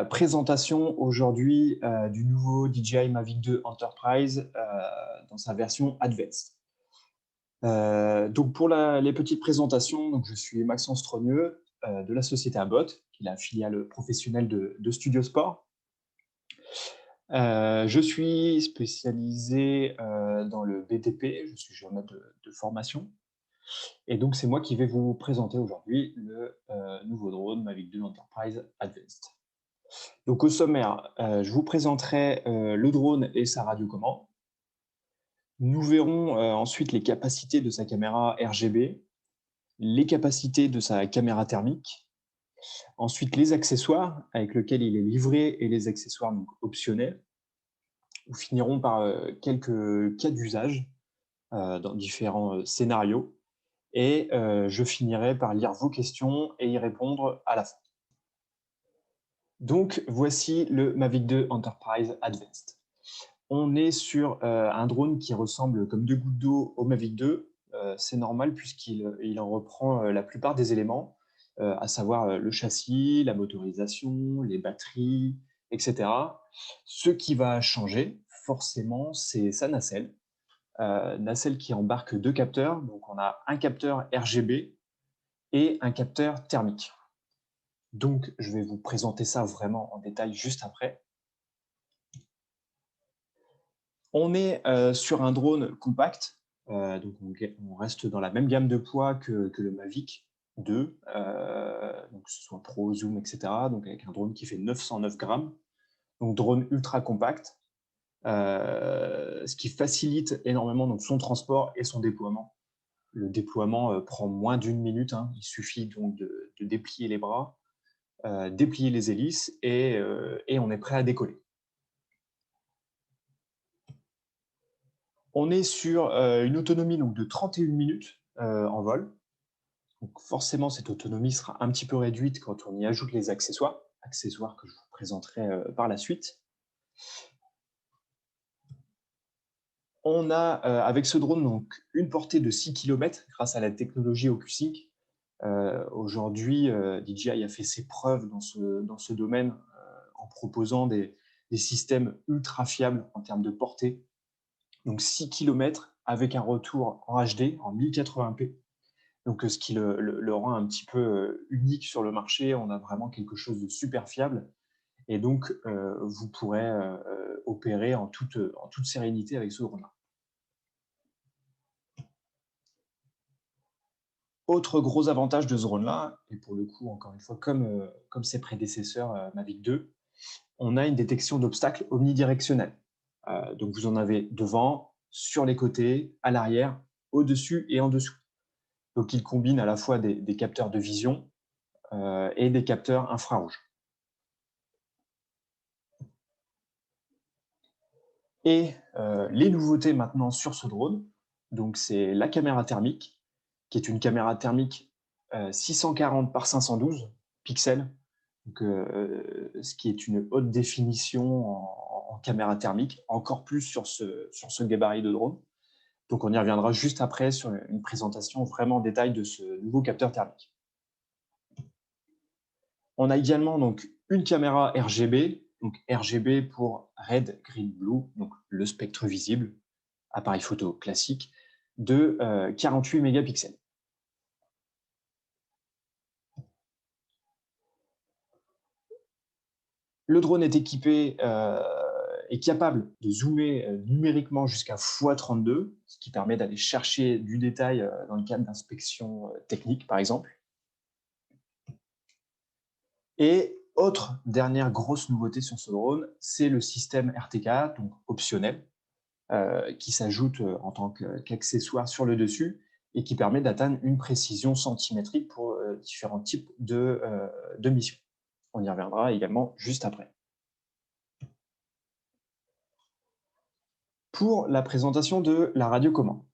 Présentation aujourd'hui du nouveau DJI Mavic 2 Enterprise dans sa version Advanced. Donc pour les petites présentations, donc je suis Maxence Trogneux de la société Abot, qui est la filiale professionnelle de Studio Sport. Je suis spécialisé dans le BTP, je suis géomètre de formation. Et donc c'est moi qui vais vous présenter aujourd'hui le nouveau drone Mavic 2 Enterprise Advanced. Donc au sommaire, je vous présenterai le drone et sa radiocommande. Nous verrons ensuite les capacités de sa caméra RGB, les capacités de sa caméra thermique, ensuite les accessoires avec lesquels il est livré et les accessoires donc, optionnels. Nous finirons par quelques cas d'usage dans différents scénarios et je finirai par lire vos questions et y répondre à la fin. Donc, voici le Mavic 2 Enterprise Advanced. On est sur un drone qui ressemble comme deux gouttes d'eau au Mavic 2. C'est normal puisqu'il en reprend la plupart des éléments, à savoir le châssis, la motorisation, les batteries, etc. Ce qui va changer, forcément, c'est sa nacelle. Nacelle qui embarque deux capteurs. Donc, on a un capteur RGB et un capteur thermique. Donc, je vais vous présenter ça vraiment en détail juste après. On est sur un drone compact, donc on reste dans la même gamme de poids que le Mavic 2, donc que ce soit Pro, Zoom, etc. Donc avec un drone qui fait 909 grammes, donc drone ultra compact, ce qui facilite énormément donc, son transport et son déploiement. Le déploiement prend moins d'une minute, hein. Il suffit donc de déplier les bras, déplier les hélices et on est prêt à décoller. On est sur une autonomie donc, de 31 minutes en vol. Donc forcément, cette autonomie sera un petit peu réduite quand on y ajoute les accessoires que je vous présenterai par la suite. On a, avec ce drone, donc, une portée de 6 km grâce à la technologie OcuSync. Aujourd'hui, DJI a fait ses preuves dans ce domaine en proposant des systèmes ultra fiables en termes de portée. Donc 6 km avec un retour en HD, en 1080p. Donc ce qui le rend un petit peu unique sur le marché. On a vraiment quelque chose de super fiable. Et donc, vous pourrez opérer en toute sérénité avec ce drone-là. Autre gros avantage de ce drone-là, et pour le coup, encore une fois, comme ses prédécesseurs Mavic 2, on a une détection d'obstacles omnidirectionnelle. Donc vous en avez devant, sur les côtés, à l'arrière, au-dessus et en dessous. Donc il combine à la fois des capteurs de vision et des capteurs infrarouges. Et les nouveautés maintenant sur ce drone, donc c'est la caméra thermique, qui est une caméra thermique 640 par 512 pixels, donc, ce qui est une haute définition en caméra thermique, encore plus sur ce gabarit de drone. Donc on y reviendra juste après sur une présentation vraiment en détail de ce nouveau capteur thermique. On a également donc une caméra RGB, donc RGB pour Red, Green, Blue, donc le spectre visible, appareil photo classique, de 48 mégapixels. Le drone est équipé est capable de zoomer numériquement jusqu'à x32, ce qui permet d'aller chercher du détail dans le cadre d'inspection technique, par exemple. Et autre dernière grosse nouveauté sur ce drone, c'est le système RTK, donc optionnel, qui s'ajoute en tant qu'accessoire sur le dessus et qui permet d'atteindre une précision centimétrique pour différents types de missions. On y reviendra également juste après. Pour la présentation de la radiocommande,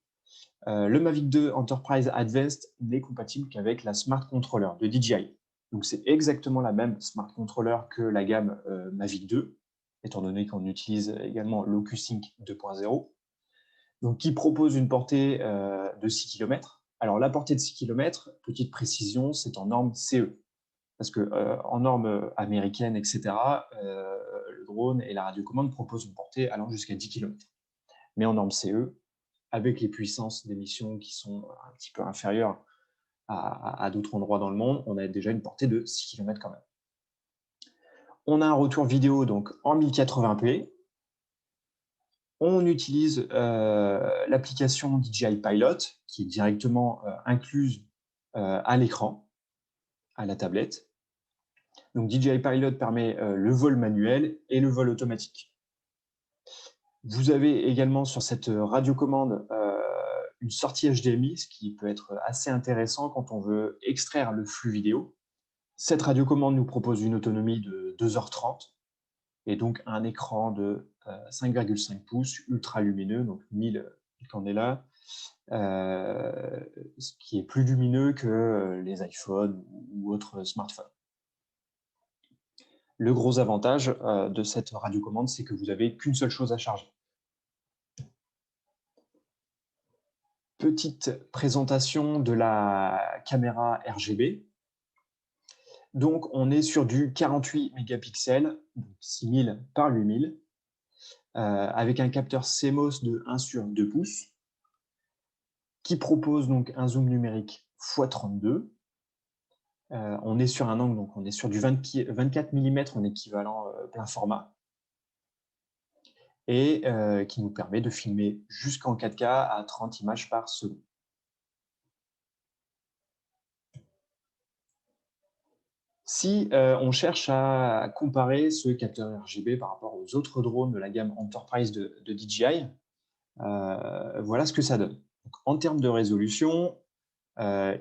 le Mavic 2 Enterprise Advanced n'est compatible qu'avec la Smart Controller de DJI. Donc c'est exactement la même Smart Controller que la gamme Mavic 2, étant donné qu'on utilise également l'OcuSync 2.0. Donc qui propose une portée de 6 km. Alors la portée de 6 km, petite précision, c'est en norme CE. parce que en normes américaines, etc., le drone et la radiocommande proposent une portée allant jusqu'à 10 km. Mais en norme CE, avec les puissances d'émission qui sont un petit peu inférieures à d'autres endroits dans le monde, on a déjà une portée de 6 km quand même. On a un retour vidéo donc en 1080p. On utilise l'application DJI Pilot qui est directement incluse à l'écran, à la tablette. Donc DJI Pilot permet le vol manuel et le vol automatique. Vous avez également sur cette radiocommande une sortie HDMI, ce qui peut être assez intéressant quand on veut extraire le flux vidéo. Cette radiocommande nous propose une autonomie de 2h30 et donc un écran de 5,5 pouces ultra lumineux, donc 1000 candela, ce qui est plus lumineux que les iPhones ou autres smartphones. Le gros avantage de cette radiocommande, c'est que vous n'avez qu'une seule chose à charger. Petite présentation de la caméra RGB. Donc, on est sur du 48 mégapixels, 6000 par 8000, avec un capteur CMOS de 1/2 pouces, qui propose donc un zoom numérique x32. On est sur un angle, donc on est sur du 24 mm en équivalent plein format, et qui nous permet de filmer jusqu'en 4K à 30 images par seconde. Si on cherche à comparer ce capteur RGB par rapport aux autres drones de la gamme Enterprise de DJI, voilà ce que ça donne. Donc, en termes de résolution,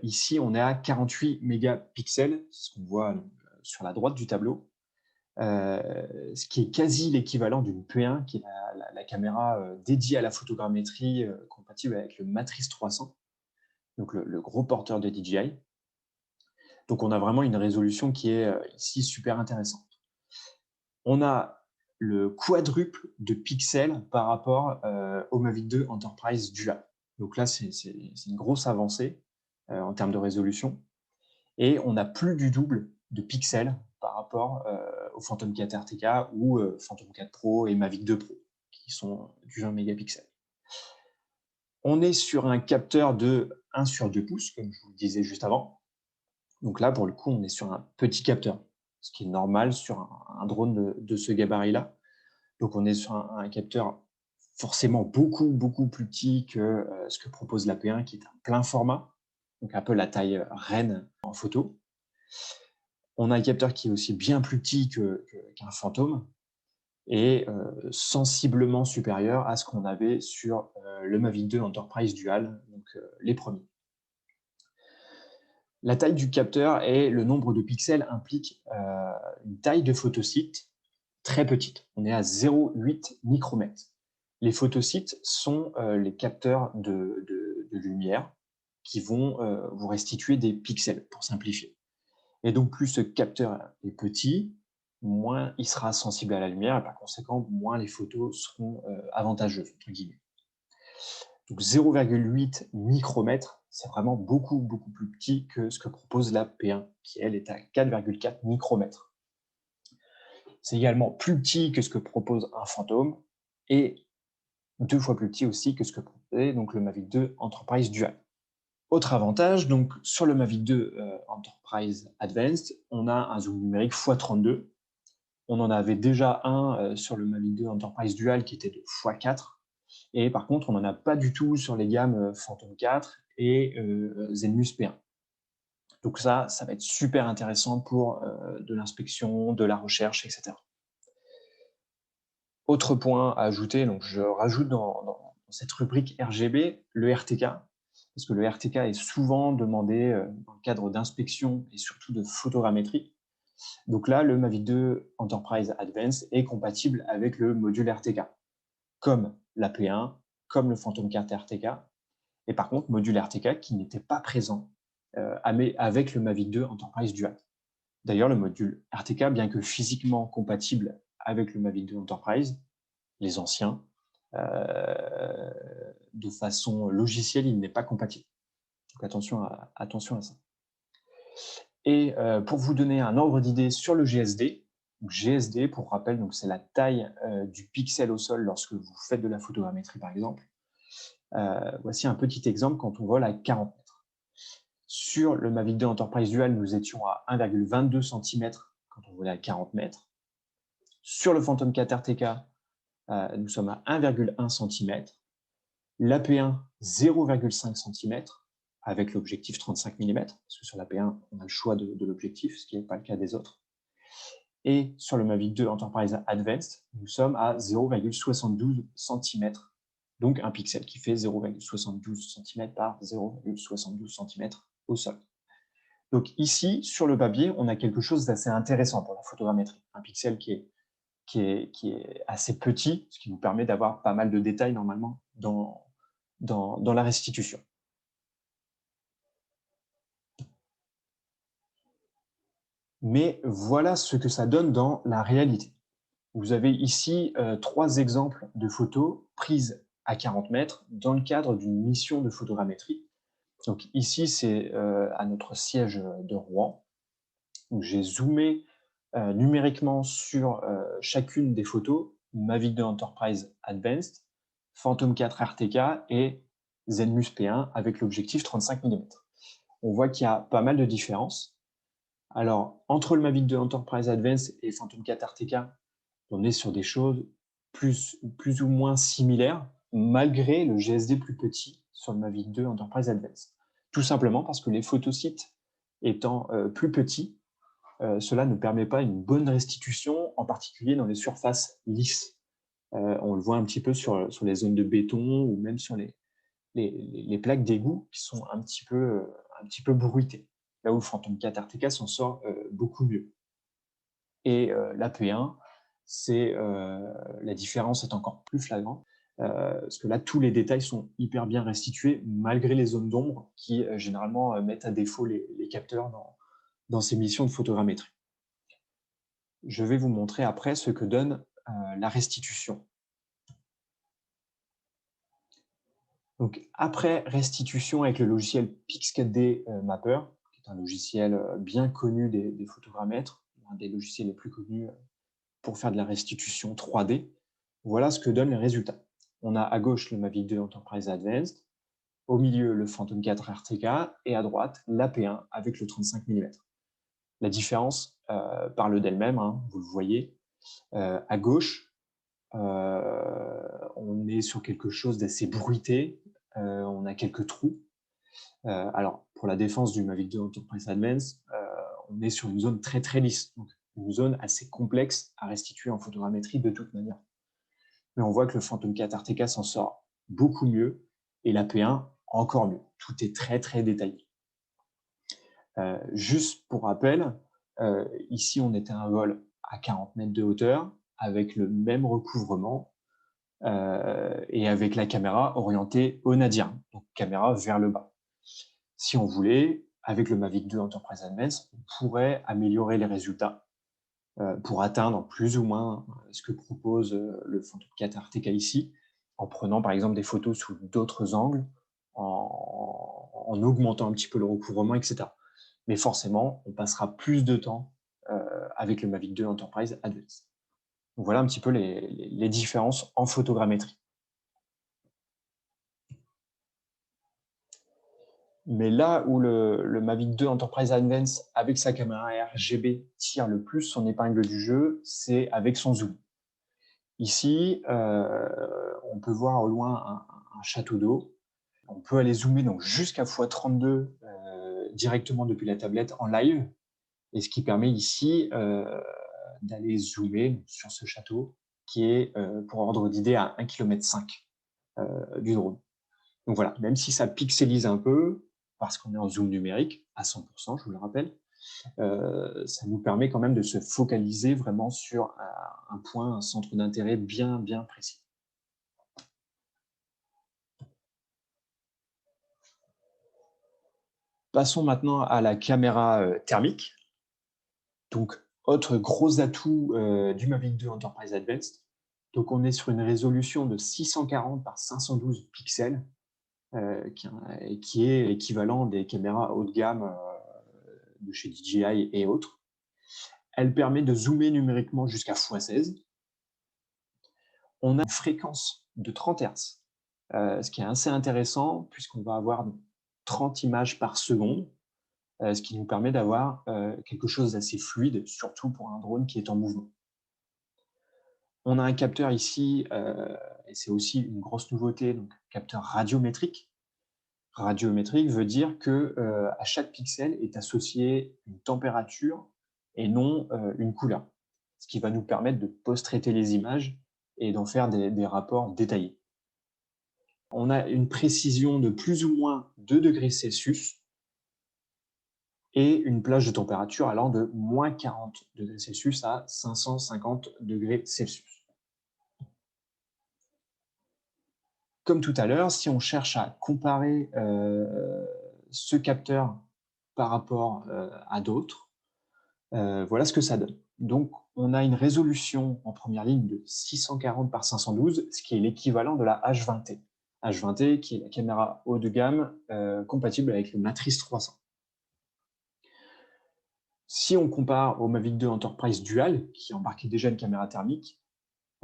ici on est à 48 mégapixels, c'est ce qu'on voit sur la droite du tableau, ce qui est quasi l'équivalent d'une P1, qui est la caméra dédiée à la photogrammétrie, compatible avec le Matrice 300, donc le gros porteur de DJI. Donc, on a vraiment une résolution qui est ici super intéressante. On a le quadruple de pixels par rapport au Mavic 2 Enterprise Dual. Donc là, c'est une grosse avancée en termes de résolution. Et on a plus du double de pixels par rapport au Phantom 4 RTK ou Phantom 4 Pro et Mavic 2 Pro, qui sont du 20 mégapixels. On est sur un capteur de 1/2 pouces, comme je vous le disais juste avant. Donc là, pour le coup, on est sur un petit capteur, ce qui est normal sur un drone de ce gabarit-là. Donc on est sur un capteur forcément beaucoup plus petit que ce que propose la P1, qui est un plein format, donc un peu la taille reine en photo. On a un capteur qui est aussi bien plus petit qu'un Phantom et sensiblement supérieur à ce qu'on avait sur le Mavic 2 Enterprise Dual, donc les premiers. La taille du capteur et le nombre de pixels impliquent une taille de photosite très petite. On est à 0,8 micromètres. Les photosites sont les capteurs de lumière qui vont vous restituer des pixels, pour simplifier. Et donc, plus ce capteur est petit, moins il sera sensible à la lumière, et par conséquent, moins les photos seront avantageuses, entre guillemets. Donc 0,8 micromètres, c'est vraiment beaucoup plus petit que ce que propose la P1, qui elle est à 4,4 micromètres. C'est également plus petit que ce que propose un Phantom et 2 fois plus petit aussi que ce que proposait donc le Mavic 2 Enterprise Dual. Autre avantage, donc sur le Mavic 2 Enterprise Advanced, on a un zoom numérique x32. On en avait déjà un sur le Mavic 2 Enterprise Dual qui était de x4. Et par contre, on n'en a pas du tout sur les gammes Phantom 4 et Zenmuse P1. Donc ça va être super intéressant pour de l'inspection, de la recherche, etc. Autre point à ajouter, donc je rajoute dans cette rubrique RGB le RTK, parce que le RTK est souvent demandé dans le cadre d'inspection et surtout de photogrammétrie. Donc là, le Mavic 2 Enterprise Advanced est compatible avec le module RTK, comme la P1, comme le Phantom 4 RTK, et par contre, module RTK qui n'était pas présent avec le Mavic 2 Enterprise Dual. D'ailleurs, le module RTK, bien que physiquement compatible avec le Mavic 2 Enterprise, les anciens, de façon logicielle, il n'est pas compatible. Donc attention à ça. Et pour vous donner un ordre d'idée sur le GSD, GSD, pour rappel, c'est la taille du pixel au sol lorsque vous faites de la photogrammétrie, par exemple. Voici un petit exemple quand on vole à 40 mètres. Sur le Mavic 2 Enterprise Dual, nous étions à 1,22 cm quand on volait à 40 mètres. Sur le Phantom 4 RTK, nous sommes à 1,1 cm. L'AP1, 0,5 cm avec l'objectif 35 mm, parce que sur l'AP1, on a le choix de l'objectif, ce qui n'est pas le cas des autres. Et sur le Mavic 2 Enterprise Advanced, nous sommes à 0,72 cm, donc un pixel qui fait 0,72 cm par 0,72 cm au sol. Donc ici, sur le papier, on a quelque chose d'assez intéressant pour la photogrammétrie. Un pixel qui est assez petit, ce qui nous permet d'avoir pas mal de détails normalement dans la restitution. Mais voilà ce que ça donne dans la réalité. Vous avez ici 3 exemples de photos prises à 40 mètres dans le cadre d'une mission de photogrammétrie. Donc ici, c'est à notre siège de Rouen. J'ai zoomé numériquement sur chacune des photos, Mavic 2 Enterprise Advanced, Phantom 4 RTK et Zenmus P1 avec l'objectif 35 mm. On voit qu'il y a pas mal de différences. Alors, entre le Mavic 2 Enterprise Advanced et Phantom 4 RTK, on est sur des choses plus ou moins similaires, malgré le GSD plus petit sur le Mavic 2 Enterprise Advanced. Tout simplement parce que les photosites étant plus petits, cela ne permet pas une bonne restitution, en particulier dans les surfaces lisses. On le voit un petit peu sur les zones de béton ou même sur les plaques d'égout qui sont un petit peu bruitées. Là où le Phantom 4 RTK s'en sort beaucoup mieux. Et l'AP1, la différence est encore plus flagrante, parce que là, tous les détails sont hyper bien restitués, malgré les zones d'ombre qui, généralement, mettent à défaut les capteurs dans ces missions de photogrammétrie. Je vais vous montrer après ce que donne la restitution. Donc, après restitution avec le logiciel Pix4D Mapper, qui est un logiciel bien connu des photogrammètres, un des logiciels les plus connus pour faire de la restitution 3D, voilà ce que donnent les résultats. On a à gauche le Mavic 2 Enterprise Advanced, au milieu le Phantom 4 RTK et à droite l'AP1 avec le 35 mm. La différence parle d'elle-même, hein, vous le voyez. À gauche, on est sur quelque chose d'assez bruité, on a quelques trous. Alors, pour la défense du Mavic 2 Enterprise Advanced, on est sur une zone très très lisse, donc une zone assez complexe à restituer en photogrammétrie de toute manière. Mais on voit que le Phantom 4 RTK s'en sort beaucoup mieux et l'AP1 encore mieux. Tout est très très détaillé. Juste pour rappel, ici on était à un vol à 40 mètres de hauteur avec le même recouvrement et avec la caméra orientée au nadir, donc caméra vers le bas. Si on voulait, avec le Mavic 2 Enterprise Advanced, on pourrait améliorer les résultats pour atteindre plus ou moins ce que propose le Phantom 4 RTK ici, en prenant par exemple des photos sous d'autres angles, en augmentant un petit peu le recouvrement, etc. Mais forcément, on passera plus de temps avec le Mavic 2 Enterprise Advanced. Donc voilà un petit peu les différences en photogrammétrie. Mais là où le Mavic 2 Enterprise Advanced, avec sa caméra RGB, tire le plus son épingle du jeu, c'est avec son zoom. Ici, on peut voir au loin un château d'eau. On peut aller zoomer donc jusqu'à x32 directement depuis la tablette en live, et ce qui permet ici d'aller zoomer sur ce château qui est, pour ordre d'idée, à 1,5 km du drone. Donc voilà, même si ça pixelise un peu, parce qu'on est en zoom numérique, à 100%, je vous le rappelle, ça nous permet quand même de se focaliser vraiment sur un point, un centre d'intérêt bien précis. Passons maintenant à la caméra thermique. Donc, autre gros atout du Mavic 2 Enterprise Advanced. Donc, on est sur une résolution de 640 par 512 pixels, qui est l'équivalent des caméras haut de gamme de chez DJI et autres. Elle permet de zoomer numériquement jusqu'à x16. On a une fréquence de 30 Hz, ce qui est assez intéressant puisqu'on va avoir 30 images par seconde, ce qui nous permet d'avoir quelque chose d'assez fluide, surtout pour un drone qui est en mouvement. On a un capteur ici, et c'est aussi une grosse nouveauté, donc capteur radiométrique. Radiométrique veut dire que à chaque pixel est associée une température et non une couleur, ce qui va nous permettre de post-traiter les images et d'en faire des rapports détaillés. On a une précision de plus ou moins 2 degrés Celsius et une plage de température allant de moins 40 degrés Celsius à 550 degrés Celsius. Comme tout à l'heure, si on cherche à comparer ce capteur par rapport à d'autres, voilà ce que ça donne. Donc, on a une résolution en première ligne de 640 par 512, ce qui est l'équivalent de la H20T. H20T qui est la caméra haut de gamme compatible avec le Matrice 300. Si on compare au Mavic 2 Enterprise Dual, qui embarquait déjà une caméra thermique,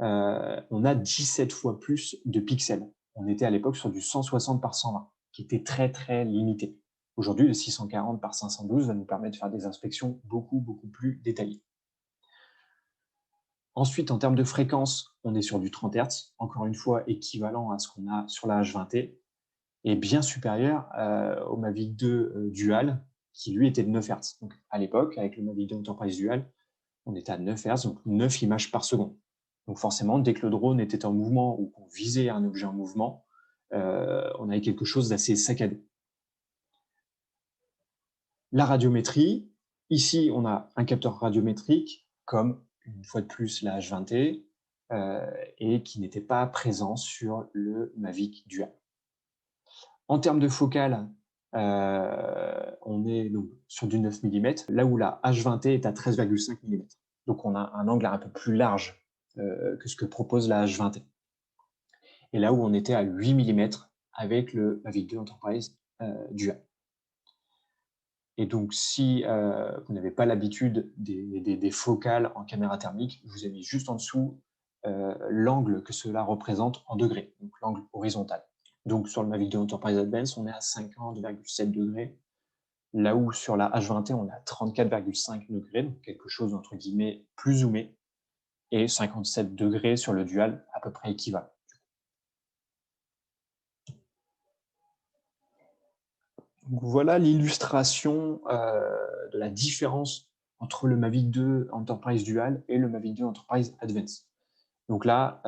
on a 17 fois plus de pixels. On était à l'époque sur du 160 par 120, qui était très très limité. Aujourd'hui, le 640 par 512 va nous permettre de faire des inspections beaucoup plus détaillées. Ensuite, en termes de fréquence, on est sur du 30 Hz, encore une fois équivalent à ce qu'on a sur la H20T, et bien supérieur au Mavic 2 Dual, qui lui était de 9 Hz. Donc à l'époque, avec le Mavic 2 Enterprise Dual, on était à 9 Hz, donc 9 images par seconde. Donc forcément, dès que le drone était en mouvement ou qu'on visait un objet en mouvement, on avait quelque chose d'assez saccadé. La radiométrie, ici on a un capteur radiométrique comme une fois de plus la H20T et qui n'était pas présent sur le Mavic Dual. En termes de focale, on est donc sur du 9 mm, là où la H20T est à 13,5 mm. Donc on a un angle un peu plus large que ce que propose la H20T. Et là où on était à 8 mm avec le Mavic 2 Enterprise Dual. Et donc, si vous n'avez pas l'habitude des focales en caméra thermique, je vous ai mis juste en dessous l'angle que cela représente en degrés, donc l'angle horizontal. Donc, sur le Mavic 2 Enterprise Advance, on est à 50,7 degrés, là où sur la H20T, on est à 34,5 degrés, donc quelque chose entre guillemets plus zoomé, et 57 degrés sur le Dual, à peu près équivalent. Donc voilà l'illustration de la différence entre le Mavic 2 Enterprise Dual et le Mavic 2 Enterprise Advance. Donc là,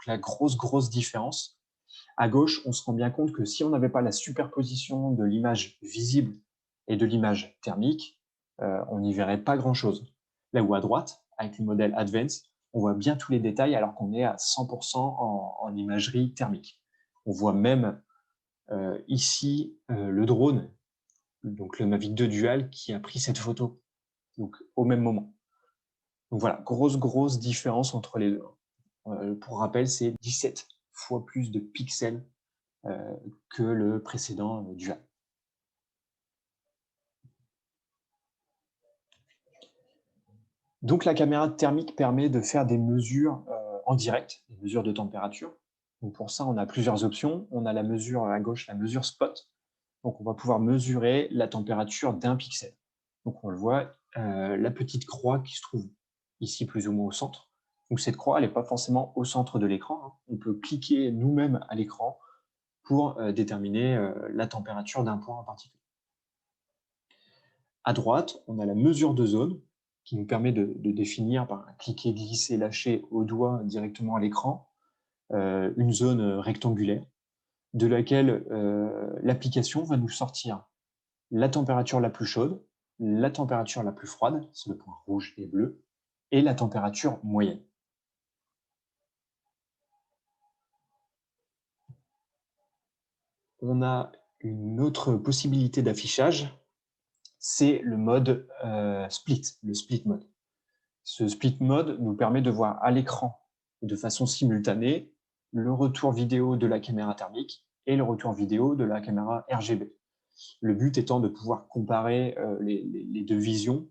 la grosse différence. À gauche, on se rend bien compte que si on n'avait pas la superposition de l'image visible et de l'image thermique, on n'y verrait pas grand-chose. Là où à droite, avec le modèle Advance, on voit bien tous les détails alors qu'on est à 100% en imagerie thermique. On voit même ici le drone, donc le Mavic 2 Dual, qui a pris cette photo donc, au même moment. Donc voilà, grosse différence entre les deux. Pour rappel, c'est 17 fois plus de pixels que le précédent Dual. Donc la caméra thermique permet de faire des mesures en direct, des mesures de température. Donc pour ça, on a plusieurs options. On a la mesure à gauche, la mesure spot. Donc on va pouvoir mesurer la température d'un pixel. Donc on le voit, la petite croix qui se trouve ici plus ou moins au centre. Donc cette croix, elle n'est pas forcément au centre de l'écran, hein. On peut cliquer nous-mêmes à l'écran pour déterminer la température d'un point en particulier. À droite, on a la mesure de zone qui nous permet de définir par un cliquer, glisser, lâcher au doigt directement à l'écran une zone rectangulaire de laquelle l'application va nous sortir la température la plus chaude, la température la plus froide, c'est le point rouge et bleu, et la température moyenne. On a une autre possibilité d'affichage, c'est le mode split, le split mode. Ce split mode nous permet de voir à l'écran de façon simultanée le retour vidéo de la caméra thermique et le retour vidéo de la caméra RGB. Le but étant de pouvoir comparer les deux visions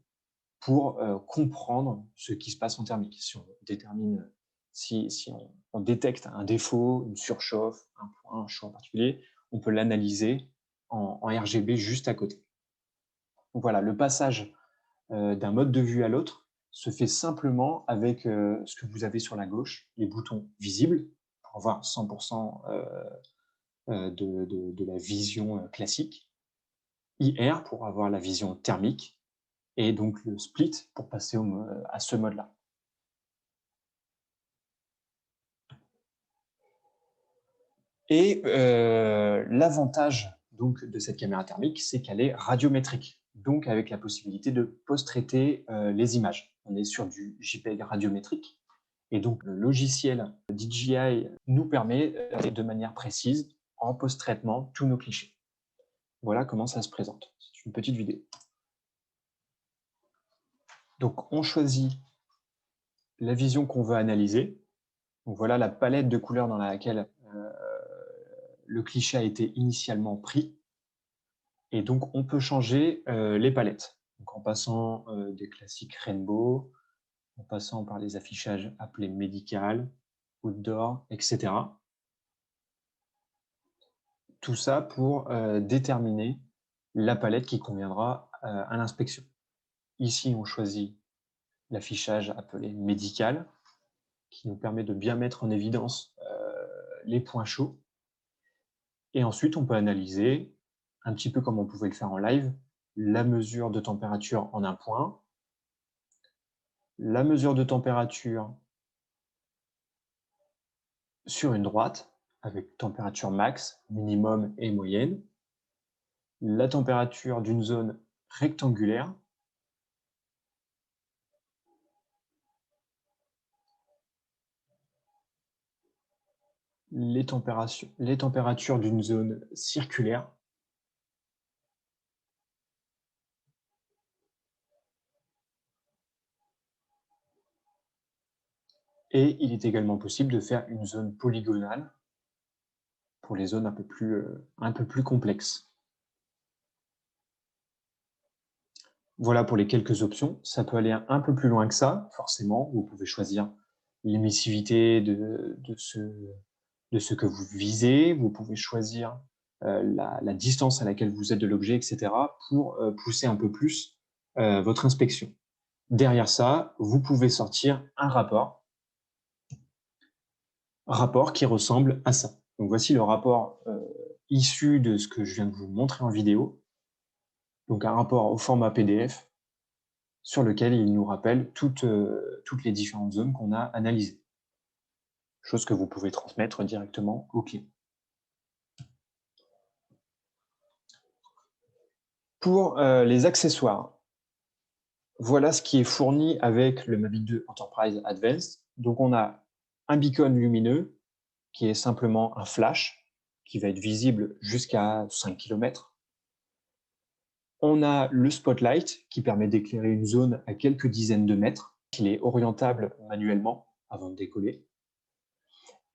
pour comprendre ce qui se passe en thermique. Si on détermine, si on détecte un défaut, une surchauffe, un point chaud en particulier, on peut l'analyser en RGB juste à côté. Donc voilà, le passage d'un mode de vue à l'autre se fait simplement avec ce que vous avez sur la gauche, les boutons visibles, pour avoir 100% de la vision classique, IR pour avoir la vision thermique, et donc le split pour passer à ce mode-là. Et l'avantage donc de cette caméra thermique, c'est qu'elle est radiométrique, donc avec la possibilité de post-traiter les images. On est sur du JPEG radiométrique, et donc le logiciel DJI nous permet de manière précise, en post-traitement, tous nos clichés. Voilà comment ça se présente. C'est une petite vidéo. Donc on choisit la vision qu'on veut analyser. Donc voilà la palette de couleurs dans laquelle le cliché a été initialement pris. Et donc, on peut changer les palettes. Donc, en passant des classiques Rainbow, en passant par les affichages appelés médical, outdoor, etc. Tout ça pour déterminer la palette qui conviendra à l'inspection. Ici, on choisit l'affichage appelé médical, qui nous permet de bien mettre en évidence les points chauds. Et ensuite, on peut analyser, un petit peu comme on pouvait le faire en live, la mesure de température en un point, la mesure de température sur une droite, avec température max, minimum et moyenne, la température d'une zone rectangulaire, les températures d'une zone circulaire, et il est également possible de faire une zone polygonale pour les zones un peu plus complexes. Voilà pour les quelques options. Ça peut aller un peu plus loin que ça, forcément. Vous pouvez choisir l'émissivité de ce que vous visez. Vous pouvez choisir la distance à laquelle vous êtes de l'objet, etc. pour pousser un peu plus votre inspection. Derrière ça, vous pouvez sortir un rapport qui ressemble à ça. Donc voici le rapport issu de ce que je viens de vous montrer en vidéo. Donc un rapport au format PDF sur lequel il nous rappelle toutes les différentes zones qu'on a analysées. Chose que vous pouvez transmettre directement au client. Pour les accessoires, voilà ce qui est fourni avec le Mavic 2 Enterprise Advanced. Donc on a un beacon lumineux qui est simplement un flash qui va être visible jusqu'à 5 km. On a le spotlight qui permet d'éclairer une zone à quelques dizaines de mètres. Il est orientable manuellement avant de décoller.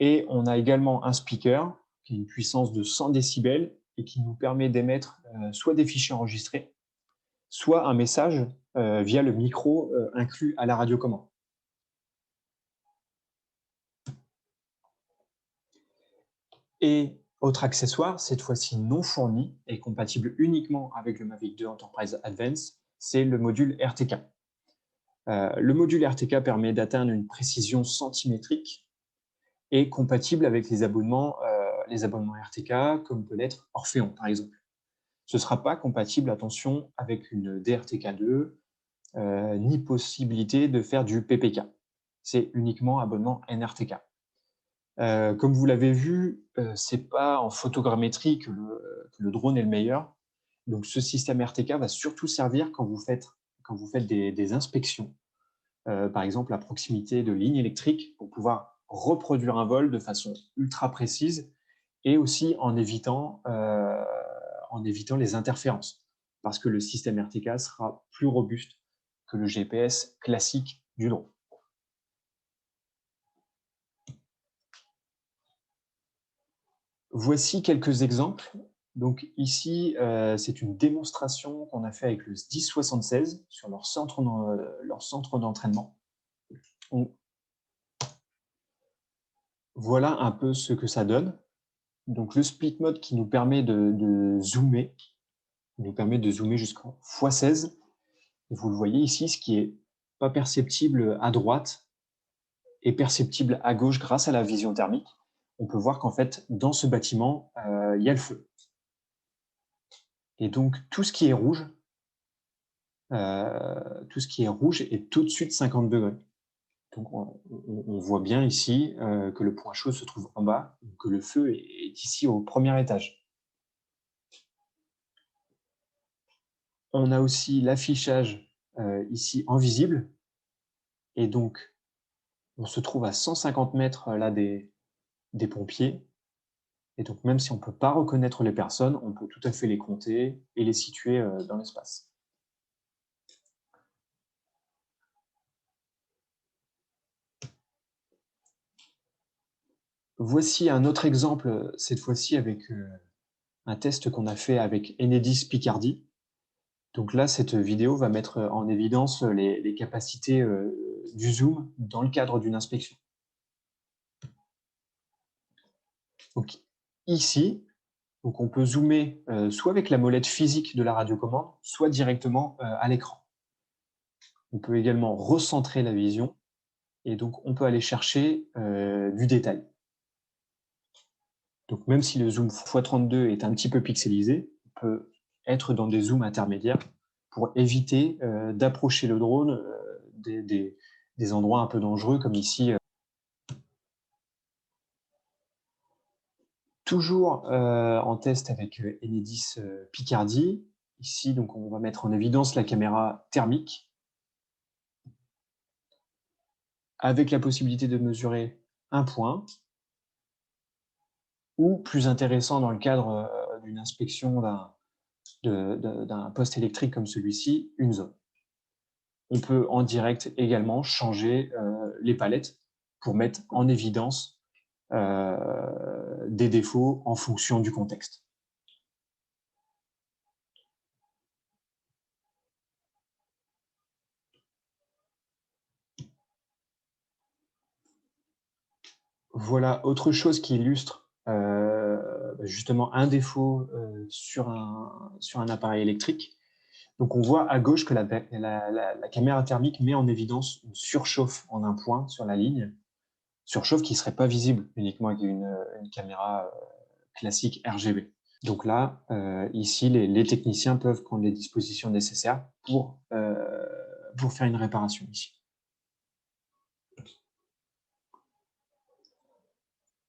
Et on a également un speaker qui a une puissance de 100 décibels et qui nous permet d'émettre soit des fichiers enregistrés, soit un message via le micro inclus à la radiocommande. Et autre accessoire, cette fois-ci non fourni et compatible uniquement avec le Mavic 2 Enterprise Advanced, c'est le module RTK. Le module RTK permet d'atteindre une précision centimétrique et compatible avec les abonnements RTK, comme peut l'être Orphéon, par exemple. Ce ne sera pas compatible, attention, avec une DRTK2, ni possibilité de faire du PPK. C'est uniquement abonnement NRTK. Comme vous l'avez vu, ce n'est pas en photogrammétrie que le drone est le meilleur. Donc, ce système RTK va surtout servir quand vous faites des inspections, par exemple à proximité de lignes électriques, pour pouvoir reproduire un vol de façon ultra précise et aussi en évitant les interférences, parce que le système RTK sera plus robuste que le GPS classique du drone. Voici quelques exemples Donc ici, c'est une démonstration qu'on a fait avec le SDIS 76 sur leur centre d'entraînement. Voilà un peu ce que ça donne. Donc le split mode qui nous permet de zoomer, jusqu'en x16. Et vous le voyez ici, ce qui est pas perceptible à droite est perceptible à gauche grâce à la vision thermique. On peut voir qu'en fait, dans ce bâtiment, il y a le feu. Et donc, tout ce qui est rouge est au-dessus de 50 degrés. Donc, on voit bien ici que le point chaud se trouve en bas, que le feu est ici au premier étage. On a aussi l'affichage ici en visible. Et donc, on se trouve à 150 mètres là des pompiers. Et donc, même si on ne peut pas reconnaître les personnes, on peut tout à fait les compter et les situer dans l'espace. Voici un autre exemple, cette fois-ci avec un test qu'on a fait avec Enedis Picardie. Donc là, cette vidéo va mettre en évidence les capacités du zoom dans le cadre d'une inspection. Donc ici, on peut zoomer soit avec la molette physique de la radiocommande, soit directement à l'écran. On peut également recentrer la vision et donc on peut aller chercher du détail. Donc même si le zoom x32 est un petit peu pixelisé, on peut être dans des zooms intermédiaires pour éviter d'approcher le drone des endroits un peu dangereux comme ici. Toujours en test avec Enedis Picardie. Ici, donc, on va mettre en évidence la caméra thermique avec la possibilité de mesurer un point ou, plus intéressant dans le cadre d'une inspection d'un poste électrique comme celui-ci, une zone. On peut en direct également changer les palettes pour mettre en évidence des défauts en fonction du contexte. Voilà autre chose qui illustre justement un défaut sur un appareil électrique. Donc on voit à gauche que la caméra thermique met en évidence une surchauffe en un point sur la ligne, surchauffe qui ne serait pas visible uniquement avec une caméra classique RGB. Donc là, ici, les techniciens peuvent prendre les dispositions nécessaires pour faire une réparation ici.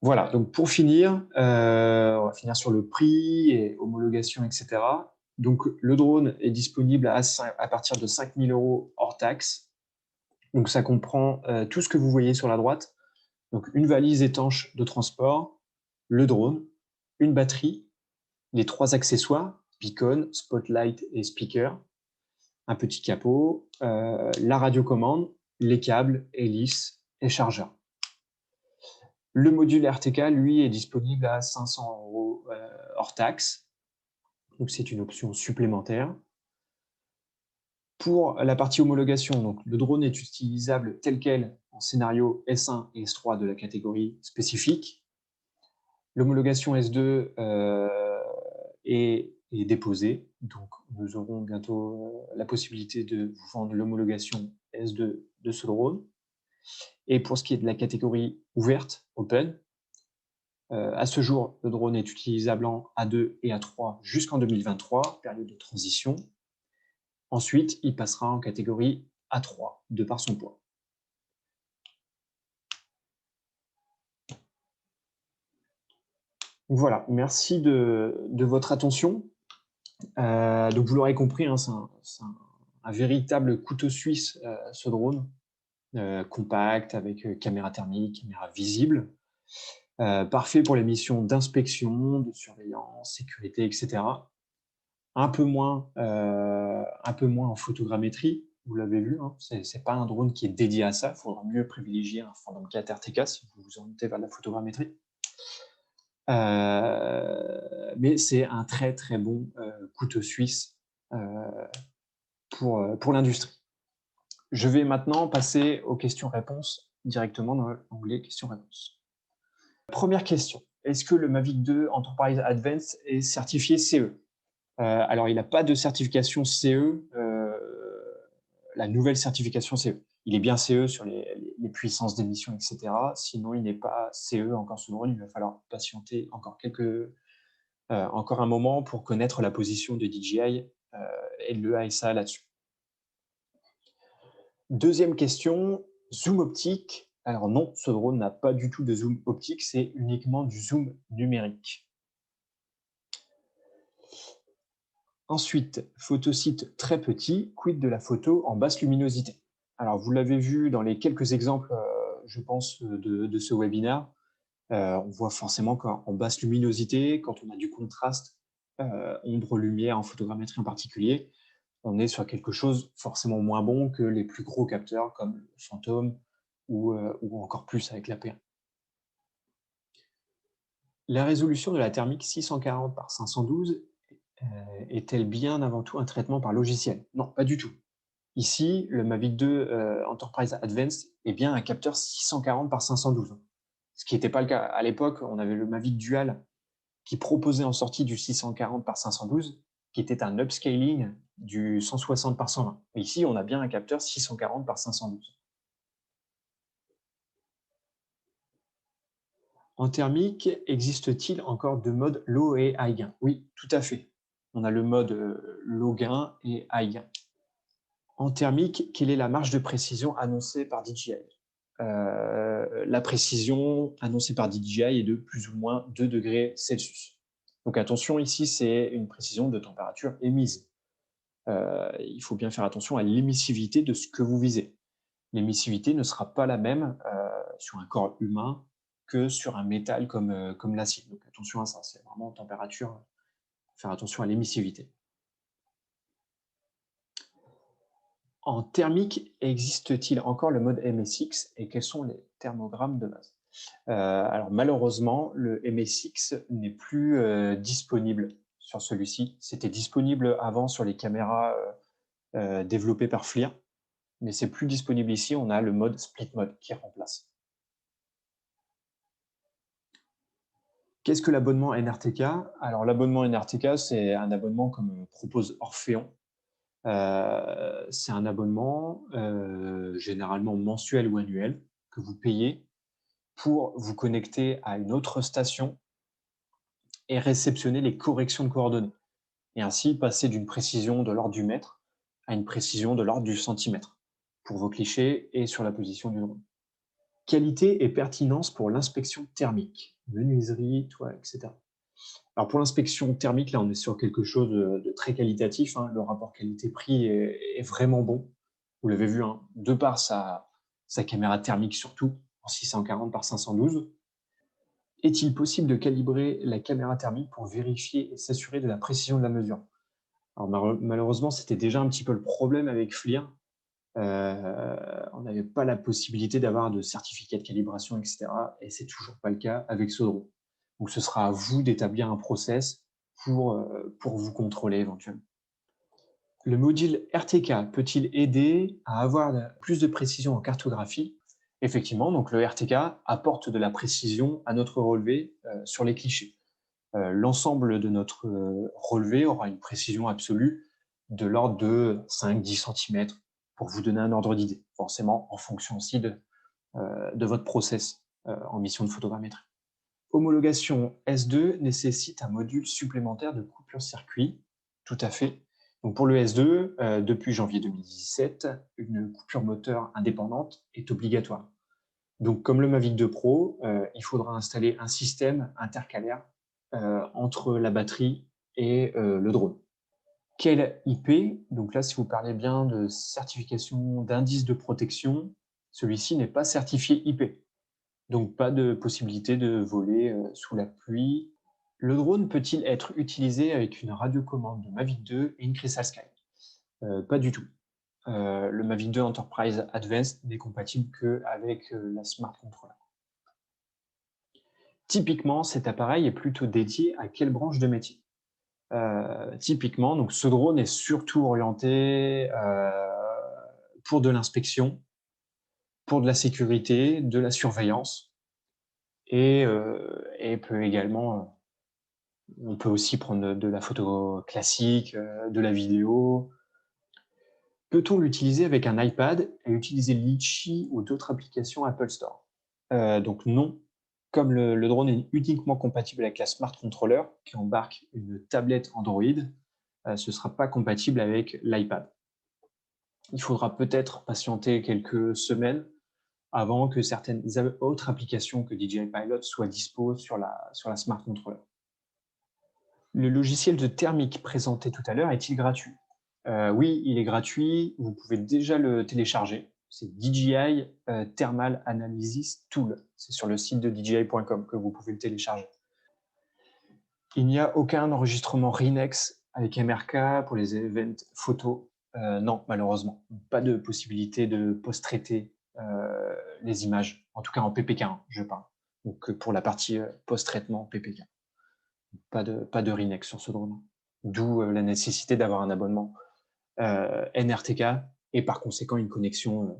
Voilà, donc pour finir, on va finir sur le prix et homologation, etc. Donc le drone est disponible à partir de 5 000 € hors taxe. Donc ça comprend tout ce que vous voyez sur la droite. Donc une valise étanche de transport, le drone, une batterie, les 3 accessoires, beacon, spotlight et speaker, un petit capot, la radiocommande, les câbles, hélices et chargeurs. Le module RTK, lui, est disponible à 500 € hors taxe. Donc, c'est une option supplémentaire. Pour la partie homologation, donc, le drone est utilisable tel quel en scénario S1 et S3 de la catégorie spécifique. L'homologation S2 est déposée. Donc, nous aurons bientôt la possibilité de vous vendre l'homologation S2 de ce drone. Et pour ce qui est de la catégorie ouverte, open, à ce jour, le drone est utilisable en A2 et A3 jusqu'en 2023, période de transition. Ensuite, il passera en catégorie A3, de par son poids. Voilà, merci de votre attention. Donc vous l'aurez compris, hein, c'est un véritable couteau suisse, ce drone, compact, avec caméra thermique, caméra visible. Parfait pour les missions d'inspection, de surveillance, sécurité, etc. Un peu moins en photogrammétrie, vous l'avez vu, hein, c'est pas un drone qui est dédié à ça, il faudra mieux privilégier un Phantom 4 RTK si vous vous orientez vers la photogrammétrie. Mais c'est un très, très bon couteau suisse pour l'industrie. Je vais maintenant passer aux questions-réponses directement dans l'onglet questions-réponses. Première question. Est-ce que le Mavic 2 Enterprise Advanced est certifié CE? Alors, il n'a pas de certification CE, la nouvelle certification CE. Il est bien CE sur les puissances d'émission, etc. Sinon, il n'est pas CE encore sous le drone. Il va falloir patienter encore un moment pour connaître la position de DJI et de l'EASA là-dessus. Deuxième question, zoom optique. Alors non, ce drone n'a pas du tout de zoom optique, c'est uniquement du zoom numérique. Ensuite, photosite très petit, quid de la photo en basse luminosité? Alors vous l'avez vu dans les quelques exemples, je pense, de ce webinaire, on voit forcément qu'en basse luminosité, quand on a du contraste, ombre-lumière en photogrammétrie en particulier, on est sur quelque chose forcément moins bon que les plus gros capteurs comme le Phantom ou encore plus avec la P1. La résolution de la thermique 640 par 512 est-elle bien avant tout un traitement par logiciel? Non, pas du tout. Ici, le Mavic 2 Enterprise Advanced est bien un capteur 640 par 512. Ce qui n'était pas le cas. À l'époque, on avait le Mavic Dual qui proposait en sortie du 640 par 512, qui était un upscaling du 160 par 120. Et ici, on a bien un capteur 640 par 512. En thermique, existe-t-il encore deux modes low et high gain? Oui, tout à fait. On a le mode low gain et high gain. En thermique, quelle est la marge de précision annoncée par DJI? La précision annoncée par DJI est de plus ou moins 2 degrés Celsius. Donc attention, ici, c'est une précision de température émise. Il faut bien faire attention à l'émissivité de ce que vous visez. L'émissivité ne sera pas la même sur un corps humain que sur un métal comme l'acier. Donc attention à ça, c'est vraiment température, faire attention à l'émissivité. En thermique, existe-t-il encore le mode MSX et quels sont les thermogrammes de base? Alors malheureusement, le MSX n'est plus disponible sur celui-ci. C'était disponible avant sur les caméras développées par FLIR, mais c'est plus disponible ici. On a le mode split mode qui remplace. Qu'est-ce que l'abonnement NRTK? Alors l'abonnement NRTK, c'est un abonnement comme propose Orphéon. C'est un abonnement généralement mensuel ou annuel que vous payez pour vous connecter à une autre station et réceptionner les corrections de coordonnées. Et ainsi passer d'une précision de l'ordre du mètre à une précision de l'ordre du centimètre pour vos clichés et sur la position du drone. Qualité et pertinence pour l'inspection thermique, menuiserie, toit, etc. Alors pour l'inspection thermique, là on est sur quelque chose de très qualitatif, hein. Le rapport qualité-prix est vraiment bon. Vous l'avez vu, hein, de par sa caméra thermique surtout, en 640 par 512. Est-il possible de calibrer la caméra thermique pour vérifier et s'assurer de la précision de la mesure? Alors malheureusement, c'était déjà un petit peu le problème avec FLIR. On n'avait pas la possibilité d'avoir de certificat de calibration, etc. Et c'est toujours pas le cas avec ce drone. Donc ce sera à vous d'établir un process pour vous contrôler éventuellement. Le module RTK peut-il aider à avoir plus de précision en cartographie? Effectivement, donc le RTK apporte de la précision à notre relevé sur les clichés. L'ensemble de notre relevé aura une précision absolue de l'ordre de 5-10 cm pour vous donner un ordre d'idée, forcément en fonction aussi de votre process en mission de photogrammétrie. Homologation S2 nécessite un module supplémentaire de coupure-circuit, tout à fait. Donc pour le S2, depuis janvier 2017, une coupure moteur indépendante est obligatoire. Donc comme le Mavic 2 Pro, il faudra installer un système intercalaire entre la batterie et le drone. Quel IP? Donc là, si vous parlez bien de certification d'indice de protection, celui-ci n'est pas certifié IP. Donc pas de possibilité de voler sous la pluie. Le drone peut-il être utilisé avec une radiocommande de Mavic 2 et une Crystal Sky? Pas du tout. Le Mavic 2 Enterprise Advanced n'est compatible qu'avec la Smart Controller. Typiquement, cet appareil est plutôt dédié à quelle branche de métier? Typiquement, donc ce drone est surtout orienté, pour de l'inspection, pour de la sécurité, de la surveillance et peut également, on peut aussi prendre de la photo classique, de la vidéo. Peut-on l'utiliser avec un iPad et utiliser Litchi ou d'autres applications Apple Store? Donc non, comme le drone est uniquement compatible avec la Smart Controller qui embarque une tablette Android, ce ne sera pas compatible avec l'iPad. Il faudra peut-être patienter quelques semaines avant que certaines autres applications que DJI Pilot soient dispo sur la Smart Controller. Le logiciel de thermique présenté tout à l'heure est-il gratuit? Oui, il est gratuit. Vous pouvez déjà le télécharger. C'est DJI Thermal Analysis Tool. C'est sur le site de DJI.com que vous pouvez le télécharger. Il n'y a aucun enregistrement Rinex avec MRK pour les events photos. Non, malheureusement. Pas de possibilité de post-traiter les images. En tout cas en PPK, hein, je parle. Donc pour la partie post-traitement PPK. Pas de Rinex sur ce drone. D'où la nécessité d'avoir un abonnement NRTK et par conséquent une connexion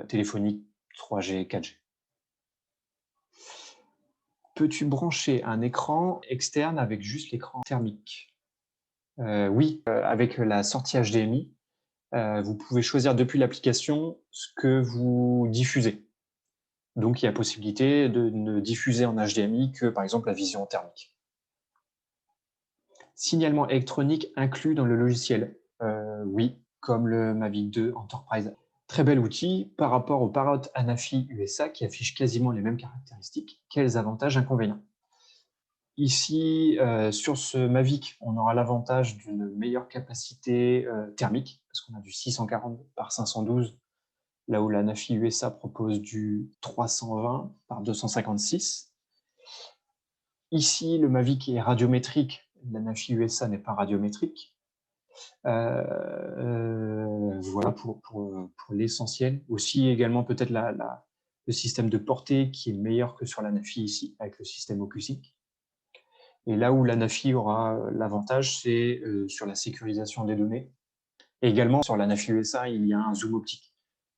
téléphonique 3G, 4G. Peux-tu brancher un écran externe avec juste l'écran thermique? Oui, avec la sortie HDMI, vous pouvez choisir depuis l'application ce que vous diffusez. Donc il y a possibilité de ne diffuser en HDMI que par exemple la vision thermique. Signalement électronique inclus dans le logiciel. Oui, comme le Mavic 2 Enterprise. Très bel outil par rapport au Parrot Anafi USA qui affiche quasiment les mêmes caractéristiques. Quels avantages, inconvénients? Ici, sur ce Mavic, on aura l'avantage d'une meilleure capacité thermique, parce qu'on a du 640 par 512, là où la Nafi USA propose du 320 par 256. Ici, le Mavic est radiométrique, la Nafi USA n'est pas radiométrique. Voilà pour l'essentiel. Aussi également peut-être le système de portée qui est meilleur que sur la Nafi ici, avec le système OcuSync. Et là où la Nafi aura l'avantage, c'est sur la sécurisation des données. Et également sur la Nafi USA, il y a un zoom optique.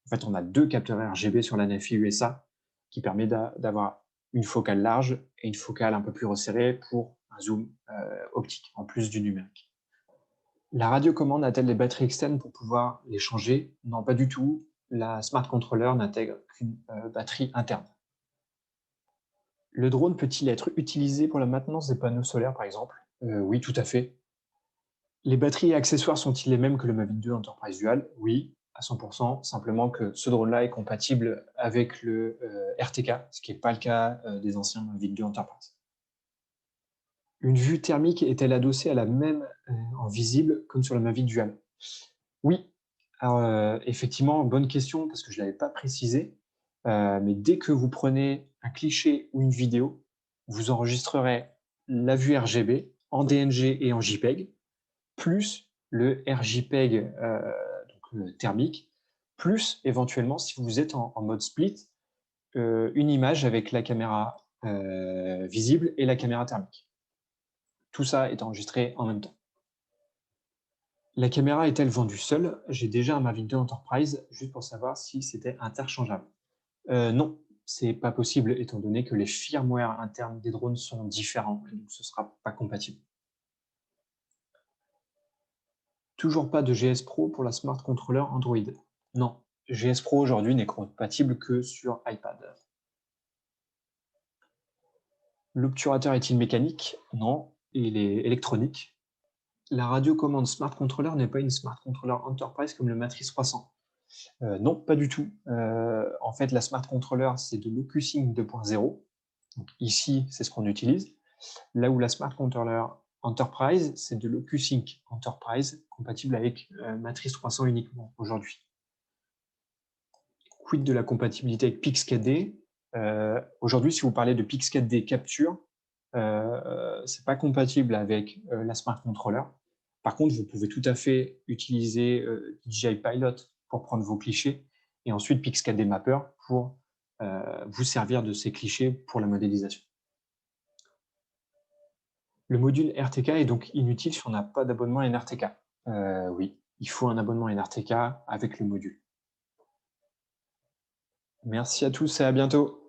En fait, on a 2 capteurs RGB sur la Nafi USA qui permet d'avoir une focale large et une focale un peu plus resserrée pour un zoom optique, en plus du numérique. La radiocommande a-t-elle des batteries externes pour pouvoir les changer? Non, pas du tout. La Smart Controller n'intègre qu'une batterie interne. Le drone peut-il être utilisé pour la maintenance des panneaux solaires, par exemple? Oui, tout à fait. Les batteries et accessoires sont-ils les mêmes que le Mavic 2 Enterprise Dual? Oui, à 100%, simplement que ce drone-là est compatible avec le RTK, ce qui n'est pas le cas des anciens Mavic 2 Enterprise. Une vue thermique est-elle adossée à la même en visible comme sur le Mavic Dual? Oui. Alors, effectivement, bonne question parce que je ne l'avais pas précisé, mais dès que vous prenez un cliché ou une vidéo, vous enregistrerez la vue RGB en DNG et en JPEG, plus le RJPEG donc, thermique, plus éventuellement, si vous êtes en mode split, une image avec la caméra visible et la caméra thermique. Tout ça est enregistré en même temps. La caméra est-elle vendue seule? J'ai déjà un Mavic 2 Enterprise, juste pour savoir si c'était interchangeable. Non, c'est pas possible étant donné que les firmware internes des drones sont différents, et donc ce sera pas compatible. Toujours pas de GS Pro pour la Smart Controller Android. Non, GS Pro aujourd'hui n'est compatible que sur iPad. L'obturateur est-il mécanique? Non, il est électronique. La radiocommande Smart Controller n'est pas une Smart Controller Enterprise comme le Matrix 300. Non, pas du tout. En fait, la Smart Controller, c'est de l'OcuSync 2.0. Donc ici, c'est ce qu'on utilise. Là où la Smart Controller Enterprise, c'est de l'OcuSync Enterprise, compatible avec Matrix 300 uniquement aujourd'hui. Quid de la compatibilité avec Pix4D? Aujourd'hui, si vous parlez de Pix4D Capture, c'est pas compatible avec la Smart Controller. Par contre, vous pouvez tout à fait utiliser DJI Pilot pour prendre vos clichés et ensuite Pix4D Mapper pour vous servir de ces clichés pour la modélisation. Le module RTK est donc inutile si on n'a pas d'abonnement NRTK. Oui, il faut un abonnement NRTK avec le module. Merci à tous et à bientôt.